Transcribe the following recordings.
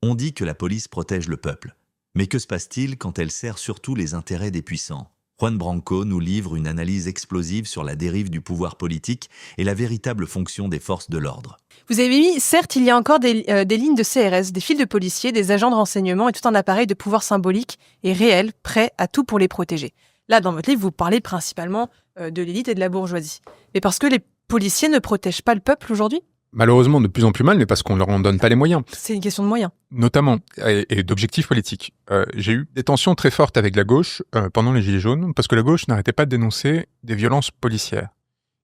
On dit que la police protège le peuple. Mais que se passe-t-il quand elle sert surtout les intérêts des puissants ? Juan Branco nous livre une analyse explosive sur la dérive du pouvoir politique et la véritable fonction des forces de l'ordre. Vous avez mis, certes, il y a encore des lignes de CRS, des fils de policiers, des agents de renseignement et tout un appareil de pouvoir symbolique et réel, prêt à tout pour les protéger. Là, dans votre livre, vous parlez principalement de l'élite et de la bourgeoisie. Mais parce que les policiers ne protègent pas le peuple aujourd'hui ? Malheureusement, de plus en plus mal, mais parce qu'on leur en donne pas les moyens. C'est une question de moyens. Notamment, et d'objectifs politiques. J'ai eu des tensions très fortes avec la gauche pendant les Gilets jaunes, parce que la gauche n'arrêtait pas de dénoncer des violences policières.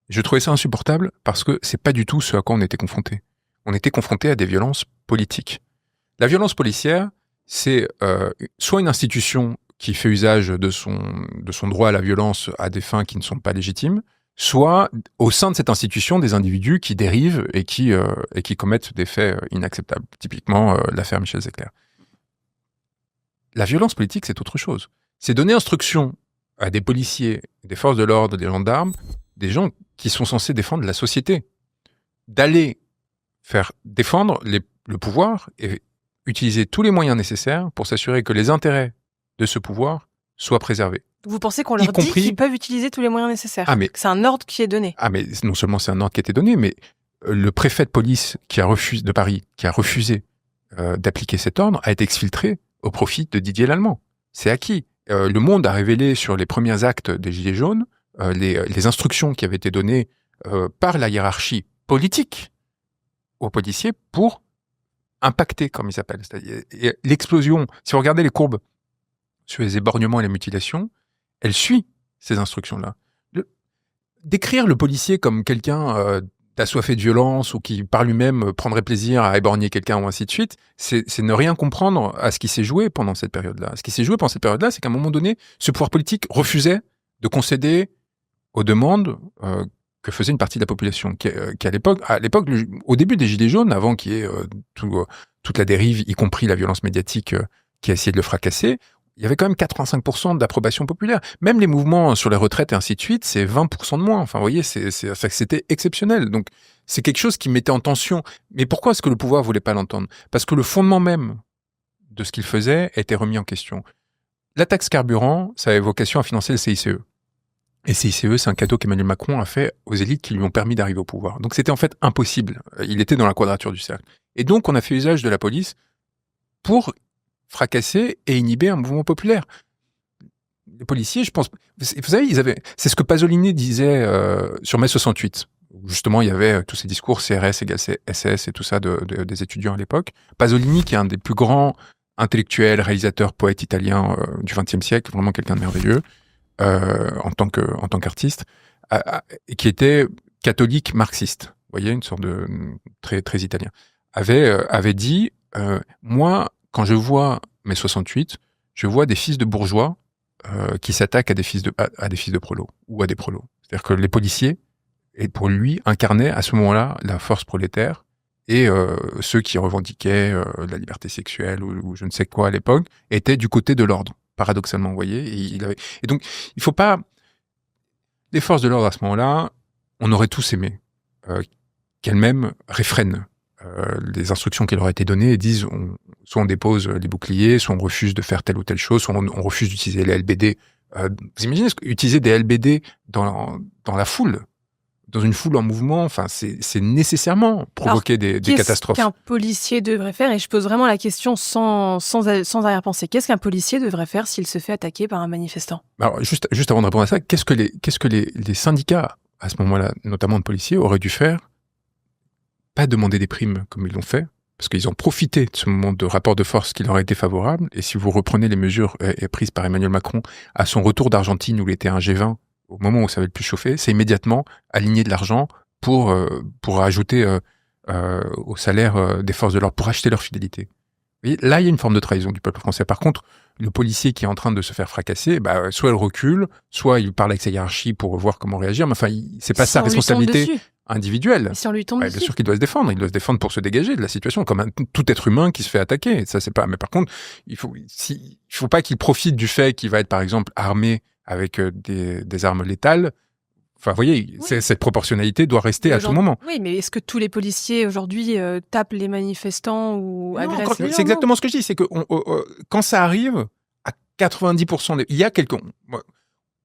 Je trouvais ça insupportable, parce que c'est pas du tout ce à quoi on était confrontés. On était confrontés à des violences politiques. La violence policière, c'est soit une institution qui fait usage de son droit à la violence à des fins qui ne sont pas légitimes, soit au sein de cette institution des individus qui dérivent et qui commettent des faits inacceptables. Typiquement, l'affaire Michel Zecler. La violence politique, c'est autre chose. C'est donner instruction à des policiers, des forces de l'ordre, des gendarmes, des gens qui sont censés défendre la société, d'aller faire défendre le pouvoir et utiliser tous les moyens nécessaires pour s'assurer que les intérêts de ce pouvoir soient préservés. Vous pensez qu'on leur dit qu'ils peuvent utiliser tous les moyens nécessaires ? Que c'est un ordre qui est donné ? Mais non seulement c'est un ordre qui a été donné, mais le préfet de police de Paris, qui a refusé d'appliquer cet ordre, a été exfiltré au profit de Didier Lallemand. C'est acquis. Le Monde a révélé sur les premiers actes des Gilets jaunes les instructions qui avaient été données par la hiérarchie politique aux policiers pour impacter, comme ils s'appellent. C'est-à-dire l'explosion. Si vous regardez les courbes sur les éborgnements et les mutilations, elle suit ces instructions-là. Décrire le policier comme quelqu'un d'assoiffé de violence ou qui, par lui-même, prendrait plaisir à éborgner quelqu'un ou ainsi de suite, c'est ne rien comprendre à ce qui s'est joué pendant cette période-là. Ce qui s'est joué pendant cette période-là, c'est qu'à un moment donné, ce pouvoir politique refusait de concéder aux demandes que faisait une partie de la population, qui à l'époque, au début des Gilets jaunes, avant qu'il y ait toute la dérive, y compris la violence médiatique qui a essayé de le fracasser, il y avait quand même 85% d'approbation populaire. Même les mouvements sur les retraites et ainsi de suite, c'est 20% de moins. Enfin, vous voyez, c'était exceptionnel. Donc, c'est quelque chose qui mettait en tension. Mais pourquoi est-ce que le pouvoir voulait pas l'entendre ? Parce que le fondement même de ce qu'il faisait était remis en question. La taxe carburant, ça avait vocation à financer le CICE. Et le CICE, c'est un cadeau qu'Emmanuel Macron a fait aux élites qui lui ont permis d'arriver au pouvoir. Donc, c'était en fait impossible. Il était dans la quadrature du cercle. Et donc, on a fait usage de la police pour fracasser et inhiber un mouvement populaire. Les policiers, je pense... Vous savez, c'est ce que Pasolini disait sur mai 68. Justement, il y avait tous ces discours CRS égale SS et tout ça des étudiants à l'époque. Pasolini, qui est un des plus grands intellectuels, réalisateurs, poètes italiens du XXe siècle, vraiment quelqu'un de merveilleux, en tant qu'artiste, et qui était catholique marxiste. Vous voyez, une sorte de... très, très italien. Avait dit, moi, quand je vois mai 68, je vois des fils de bourgeois qui s'attaquent à des fils de prolos ou à des prolos. C'est-à-dire que les policiers, et pour lui, incarnaient à ce moment-là la force prolétaire et ceux qui revendiquaient la liberté sexuelle ou je ne sais quoi à l'époque étaient du côté de l'ordre, paradoxalement, vous voyez. Et donc, il faut pas... Les forces de l'ordre à ce moment-là, on aurait tous aimé qu'elles-mêmes réfrènent les instructions qui leur auraient été données et disent soit on dépose les boucliers, soit on refuse de faire telle ou telle chose, soit on refuse d'utiliser les LBD. Vous imaginez utiliser des LBD dans la foule, dans une foule en mouvement, enfin c'est nécessairement provoquer des catastrophes. Qu'est-ce qu'un policier devrait faire ? Et je pose vraiment la question sans arrière-pensée. Qu'est-ce qu'un policier devrait faire s'il se fait attaquer par un manifestant ? Alors juste avant de répondre à ça, qu'est-ce que les syndicats à ce moment-là, notamment de policiers, auraient dû faire ? Pas demander des primes comme ils l'ont fait, parce qu'ils ont profité de ce moment de rapport de force qui leur a été favorable. Et si vous reprenez les mesures prises par Emmanuel Macron à son retour d'Argentine où il était un G20, au moment où ça avait le plus chauffé, c'est immédiatement aligner de l'argent pour ajouter au salaire des forces de l'ordre, pour acheter leur fidélité. Vous voyez, là, il y a une forme de trahison du peuple français. Par contre, le policier qui est en train de se faire fracasser, soit il recule, soit il parle avec sa hiérarchie pour voir comment réagir, mais enfin, c'est pas sa responsabilité individuelle. Si on lui tombe dessus. Bien sûr qu'il doit se défendre. Il doit se défendre pour se dégager de la situation, comme tout être humain qui se fait attaquer. Ça, c'est pas. Mais par contre, il faut pas qu'il profite du fait qu'il va être, par exemple, armé avec des armes létales. Enfin, vous voyez, cette proportionnalité doit rester à tout moment. Oui, mais est-ce que tous les policiers aujourd'hui tapent les manifestants ou agressent les gens? C'est exactement ce que je dis, c'est que quand ça arrive, à 90%, il y a quelques...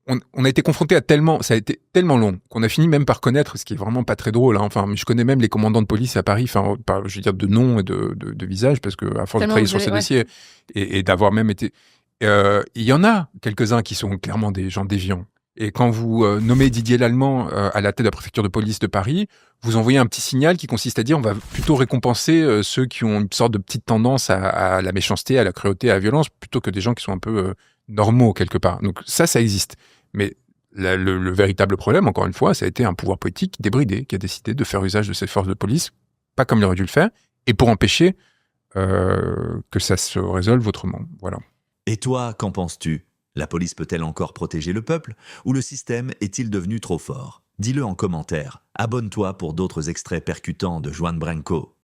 On a été confronté à tellement... Ça a été tellement long qu'on a fini même par connaître, ce qui est vraiment pas très drôle. Hein. Enfin, je connais même les commandants de police à Paris, enfin, je veux dire de nom et de visage, parce que à force de travailler sur ces dossiers et d'avoir même été... il y en a quelques-uns qui sont clairement des gens déviants. Et quand vous nommez Didier Lallemand à la tête de la préfecture de police de Paris, vous envoyez un petit signal qui consiste à dire on va plutôt récompenser ceux qui ont une sorte de petite tendance à la méchanceté, à la cruauté, à la violence, plutôt que des gens qui sont un peu normaux quelque part. Donc ça existe. Mais le véritable problème, encore une fois, ça a été un pouvoir politique débridé qui a décidé de faire usage de ces forces de police, pas comme il aurait dû le faire, et pour empêcher que ça se résolve autrement. Voilà. Et toi, qu'en penses-tu ? La police peut-elle encore protéger le peuple ? Ou le système est-il devenu trop fort ? Dis-le en commentaire. Abonne-toi pour d'autres extraits percutants de Juan Branco.